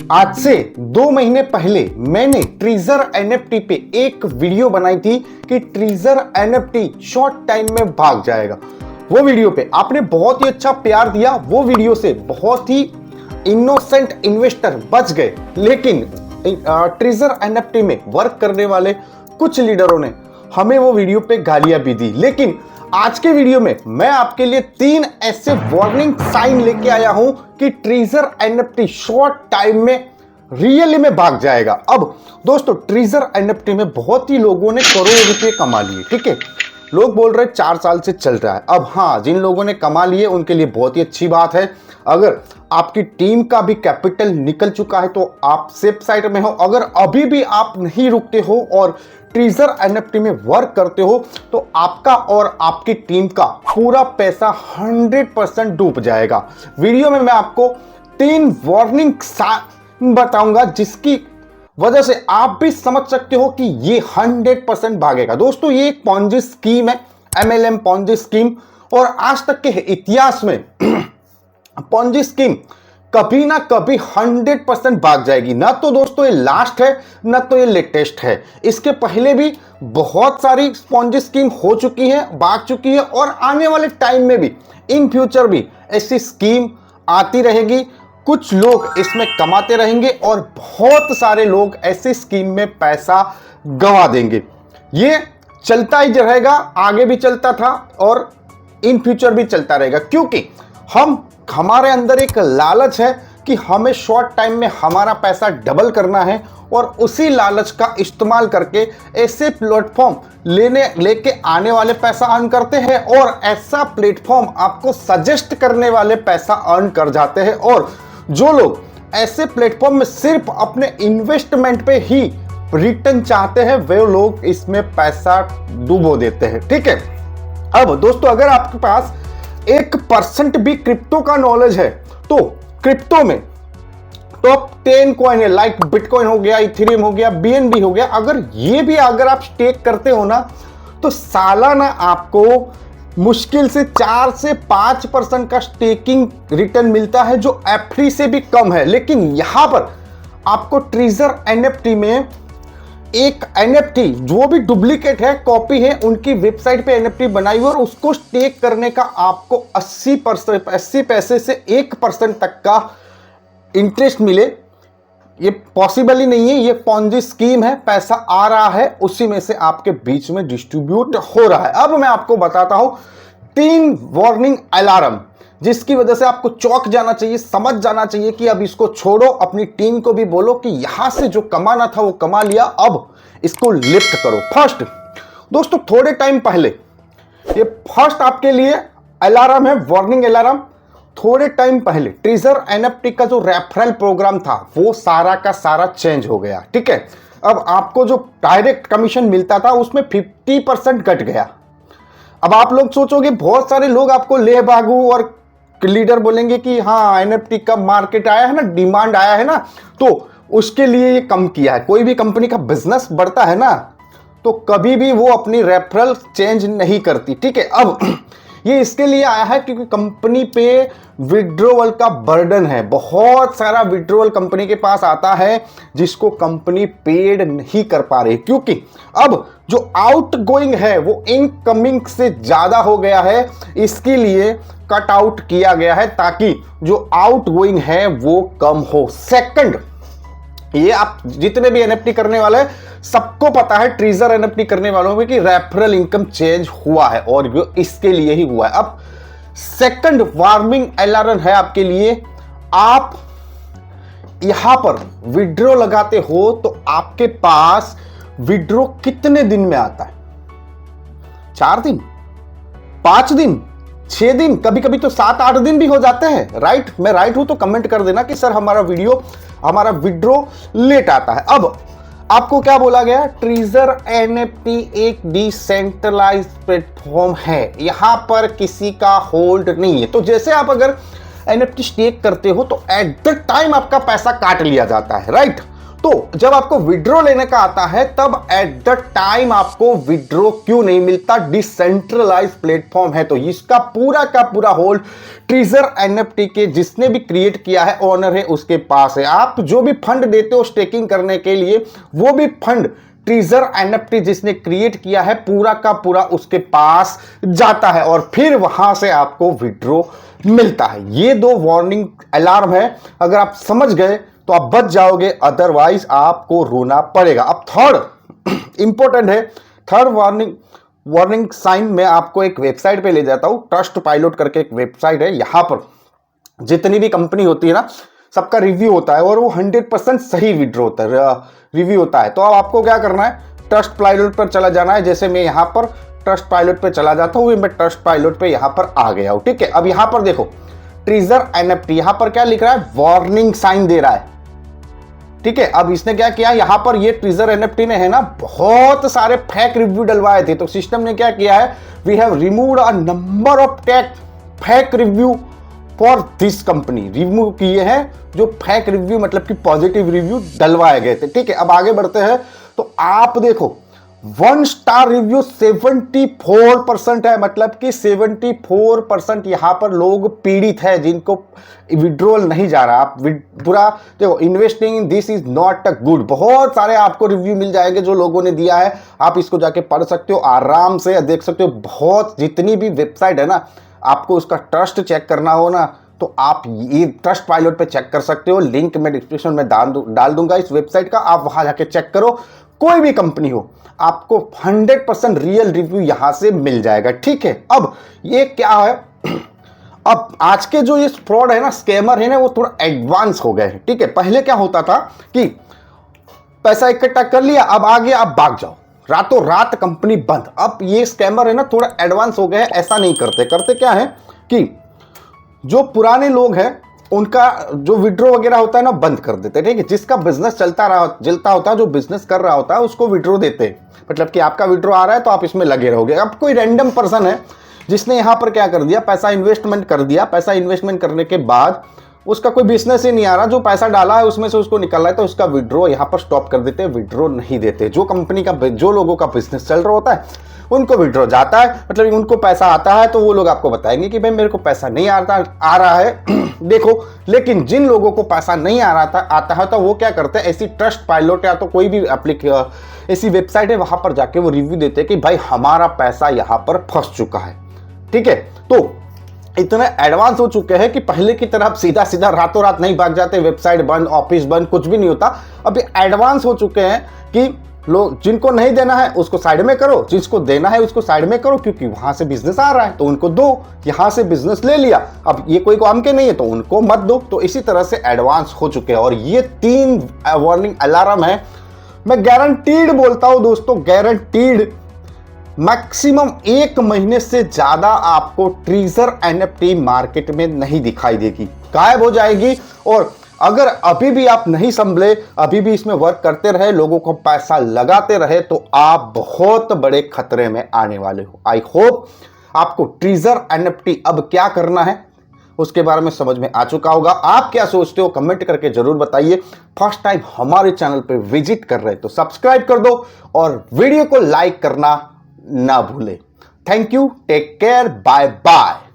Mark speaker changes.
Speaker 1: आज से 2 महीने पहले मैंने ट्रीजर एनएफटी पे एक वीडियो बनाई थी कि ट्रीजर एनएफटी शॉर्ट टाइम में भाग जाएगा। वो वीडियो पे आपने बहुत ही अच्छा प्यार दिया। वो वीडियो से बहुत ही इनोसेंट इन्वेस्टर बच गए, लेकिन ट्रीजर एनएफटी में वर्क करने वाले कुछ लीडरों ने हमें वो वीडियो पे गालियां भी दी। लेकिन आज के वीडियो में मैं आपके लिए 3 ऐसे वार्निंग साइन लेके आया हूं कि ट्रीजर एनएफटी शॉर्ट टाइम में रियली में भाग जाएगा। अब दोस्तों, ट्रीजर एनएफटी में बहुत ही लोगों ने करोड़ों रुपए कमा लिए। ठीक है, लोग बोल रहे 4 साल से चल रहा है। अब हाँ, जिन लोगों ने कमा लिए उनके लिए बहुत ही अच्छी बात है। अगर आपकी टीम का भी कैपिटल निकल चुका है तो आप सेफ साइड में हो। अगर अभी भी आप नहीं रुकते हो और ट्रीजर एनएफटी में वर्क करते हो तो आपका और आपकी टीम का पूरा पैसा 100% डूब जाएगा। वीडियो में मैं आपको 3 वार्निंग बताऊंगा जिसकी वजह से आप भी समझ सकते हो कि ये 100% भागेगा। दोस्तों, ये एक पॉन्जी स्कीम है, एमएलएम पॉन्जी स्कीम, और आज तक के इतिहास में पॉन्जी स्कीम कभी ना कभी 100% भाग जाएगी। ना तो दोस्तों ये लास्ट है, ना तो ये लेटेस्ट है। इसके पहले भी बहुत सारी पॉन्जी स्कीम हो चुकी है, भाग चुकी है, और आने वाले टाइम में भी, इन फ्यूचर भी ऐसी स्कीम आती रहेगी। कुछ लोग इसमें कमाते रहेंगे और बहुत सारे लोग ऐसी स्कीम में पैसा गंवा देंगे। ये चलता ही रहेगा, आगे भी चलता था और इन फ्यूचर भी चलता रहेगा, क्योंकि हमारे अंदर एक लालच है कि हमें शॉर्ट टाइम में हमारा पैसा डबल करना है, और उसी लालच का इस्तेमाल करके ऐसे प्लेटफॉर्म लेके आने वाले पैसा अर्न करते हैं, और ऐसा प्लेटफॉर्म आपको सजेस्ट करने वाले पैसा अर्न कर जाते हैं। और जो लोग ऐसे प्लेटफॉर्म में सिर्फ अपने इन्वेस्टमेंट पे ही रिटर्न चाहते हैं, वे लोग इसमें पैसा डुबो देते हैं। ठीक है, अब दोस्तों, अगर आपके पास 1% भी क्रिप्टो का नॉलेज है तो क्रिप्टो में टॉप 10 कॉइन है, लाइक बिटकॉइन हो गया, इथेरियम हो गया, बीएनबी हो गया। अगर आप स्टेक करते हो ना तो सालाना आपको मुश्किल से 4 से 5% का स्टेकिंग रिटर्न मिलता है, जो एफडी से भी कम है। लेकिन यहां पर आपको ट्रीजर एनएफटी में एक एनएफटी जो भी डुप्लीकेट है, कॉपी है, उनकी वेबसाइट पे एनएफटी बनाई हुई, और उसको स्टेक करने का आपको 80 पैसे से 1% तक का इंटरेस्ट मिले। ये पॉसिबल ही नहीं है, ये पॉन्जी स्कीम है। पैसा आ रहा है, उसी में से आपके बीच में डिस्ट्रीब्यूट हो रहा है। अब मैं आपको बताता हूं 3 वार्निंग अलार्म जिसकी वजह से आपको चौंक जाना चाहिए, समझ जाना चाहिए कि अब इसको छोड़ो। अपनी टीम को भी बोलो कि यहां से जो कमाना था वो कमा लिया, अब इसको लिफ्ट करो। फर्स्ट दोस्तों, थोड़े टाइम पहले, ये फर्स्ट आपके लिए अलार्म है, वार्निंग अलार्म। थोड़े टाइम पहले ट्रीजर एनएफटी का जो रेफरल प्रोग्राम था वो सारा का सारा चेंज हो गया। ठीक है, अब आपको जो डायरेक्ट कमीशन मिलता था उसमें 50% घट गया। अब आप लोग सोचोगे, बहुत सारे लोग आपको ले भागू और लीडर बोलेंगे कि हाँ, एनएफटी का मार्केट आया है ना, डिमांड आया है ना, तो उसके लिए ये कम किया है। कोई भी कंपनी का बिजनेस बढ़ता है ना तो कभी भी वो अपनी रेफरल चेंज नहीं करती। ठीक है, अब ये इसके लिए आया है क्योंकि कंपनी पे विड्रॉवल का बर्डन है। बहुत सारा विड्रॉवल कंपनी के पास आता है जिसको कंपनी पेड नहीं कर पा रही, क्योंकि अब जो आउट गोइंग है वो इनकमिंग से ज्यादा हो गया है। इसके लिए कट आउट किया गया है ताकि जो आउट गोइंग है वो कम हो। सेकंड, ये आप जितने भी एनएफटी करने वाले हैं सबको पता है, ट्रीजर एनएफटी करने वालों में, कि रेफरल इनकम चेंज हुआ है, और वो इसके लिए ही हुआ है। अब सेकंड वार्निंग अलार्म है आपके लिए। आप यहां पर विड्रॉ लगाते हो तो आपके पास विड्रॉ कितने दिन में आता है? 4 दिन, 5 दिन, 6 दिन, कभी कभी तो 7-8 दिन भी हो जाते हैं। राइट? मैं राइट हूं तो कमेंट कर देना कि सर हमारा विड्रॉ लेट आता है। अब आपको क्या बोला गया? ट्रीजर एनएफटी एक डिसेंट्रलाइज्ड प्लेटफॉर्म है, यहां पर किसी का होल्ड नहीं है। तो जैसे आप अगर एनएफटी स्टेक करते हो तो एट द टाइम आपका पैसा काट लिया जाता है। राइट? तो जब आपको विड्रॉ लेने का आता है तब एट द टाइम आपको विड्रॉ क्यों नहीं मिलता? डिसेंट्रलाइज प्लेटफॉर्म है, तो इसका पूरा का पूरा होल्ड ट्रीजर एनएफटी के जिसने भी क्रिएट किया है, ओनर है, उसके पास है। आप जो भी फंड देते हो स्टेकिंग करने के लिए, वो भी फंड ट्रीजर एनएफटी जिसने क्रिएट किया है पूरा का पूरा उसके पास जाता है और फिर वहां से आपको विड्रॉ मिलता है। ये दो वार्निंग अलार्म है, अगर आप समझ गए तो आप बच जाओगे, अदरवाइज आपको रोना पड़ेगा। अब थर्ड इंपॉर्टेंट है, थर्ड वार्निंग साइन में आपको एक वेबसाइट पे ले जाता हूं, ट्रस्ट पायलट करके एक वेबसाइट है। यहां पर जितनी भी कंपनी होती है ना, सबका रिव्यू होता है और वो 100% सही विड्रॉ होता है, रिव्यू होता है। तो अब आपको क्या करना है, ट्रस्ट पायलट पर चला जाना है। जैसे मैं यहां पर ट्रस्ट पायलट पे चला जाता हूं, मैं ट्रस्ट पायलट पे यहां पर आ गया हूं। ठीक है, अब यहां पर देखो ट्रीजर एनएफटी, यहां पर क्या लिख रहा है, वार्निंग साइन दे रहा है। ठीक है, अब इसने क्या किया, यहां पर ये ट्रीजर एनएफटी ने है ना बहुत सारे फेक रिव्यू डलवाए थे, तो सिस्टम ने क्या किया है, we have removed a number of fake review for this company. Remove किए हैं जो फेक रिव्यू, मतलब कि पॉजिटिव रिव्यू डलवाए गए थे। ठीक है, अब आगे बढ़ते हैं तो आप देखो 1 स्टार रिव्यू 74% है, मतलब कि 74% यहां पर लोग पीड़ित है जिनको विड्रॉल नहीं जा रहा। आप पूरा देखो, investing in this is not a good, बहुत सारे आपको रिव्यू मिल जाएंगे जो लोगों ने दिया है, आप इसको जाके पढ़ सकते हो आराम से, देख सकते हो। बहुत जितनी भी वेबसाइट है ना, आपको उसका ट्रस्ट चेक करना हो ना, तो आप ये ट्रस्ट पायलट पे चेक कर सकते हो। लिंक मैं डिस्क्रिप्शन में डाल दूंगा इस वेबसाइट का, आप वहां जाके चेक करो। कोई भी कंपनी हो, आपको 100% रियल रिव्यू यहां से मिल जाएगा। ठीक है, अब ये क्या है, अब आज के जो ये फ्रॉड है ना, स्कैमर है ना, वो थोड़ा एडवांस हो गए हैं। ठीक है, पहले क्या होता था कि पैसा इकट्ठा कर लिया, अब आगे आप भाग जाओ, रातों रात कंपनी बंद। अब ये स्कैमर है ना थोड़ा एडवांस हो गए हैं, ऐसा नहीं करते। करते क्या है कि जो पुराने लोग हैं उनका जो विड्रॉ वगैरह होता है ना बंद कर देते हैं। ठीक है, जिसका बिजनेस चलता होता है, जो बिजनेस कर रहा होता है उसको विड्रॉ देते हैं, मतलब कि आपका विड्रॉ आ रहा है तो आप इसमें लगे रहोगे। अब कोई रैंडम पर्सन है जिसने यहां पर क्या कर दिया, पैसा इन्वेस्टमेंट कर दिया, पैसा इन्वेस्टमेंट करने के बाद उसका कोई बिजनेस ही नहीं आ रहा, जो पैसा डाला है उसमें से उसको निकल रहा है, तो उसका विड्रॉ यहां पर स्टॉप कर देते हैं, विड्रॉ नहीं देते। जो कंपनी का, जो लोगों का बिजनेस चल रहा होता है उनको विड्रॉ जाता है, मतलब उनको पैसा आता है, तो वो लोग आपको बताएंगे कि भाई मेरे को पैसा नहीं आ रहा है देखो। लेकिन जिन लोगों को पैसा नहीं आता है तो वो क्या करते हैं, ऐसी ट्रस्ट पायलट या तो कोई भी ऐसी वेबसाइट है वहां पर जाके वो रिव्यू देते हैं कि भाई हमारा पैसा यहां पर फंस चुका है। ठीक है, तो इतने एडवांस हो चुके हैं कि पहले की तरह सीधा सीधा रातों रात नहीं भाग जाते, वेबसाइट बंद, ऑफिस बंद, कुछ भी नहीं होता। अभी एडवांस हो चुके हैं कि लोग, जिनको नहीं देना है उसको साइड में करो, जिसको देना है उसको साइड में करो, क्योंकि वहां से बिजनेस आ रहा है तो उनको दो। यहां से बिजनेस ले लिया, अब ये कोई काम के नहीं है तो उनको मत दो। तो इसी तरह से एडवांस हो चुके हैं और ये 3 वार्निंग अलार्म है। मैं गारंटीड बोलता हूं दोस्तों, गारंटीड मैक्सिमम 1 महीने से ज्यादा आपको ट्रीजर एनएफटी मार्केट में नहीं दिखाई देगी, गायब हो जाएगी। और अगर अभी भी आप नहीं संभले, अभी भी इसमें वर्क करते रहे, लोगों को पैसा लगाते रहे, तो आप बहुत बड़े खतरे में आने वाले हो। आई होप आपको ट्रीजर एनएफटी अब क्या करना है उसके बारे में समझ में आ चुका होगा। आप क्या सोचते हो कमेंट करके जरूर बताइए। फर्स्ट टाइम हमारे चैनल पे विजिट कर रहे हैं तो सब्सक्राइब कर दो और वीडियो को लाइक करना ना भूले। Thank you, take care, bye bye.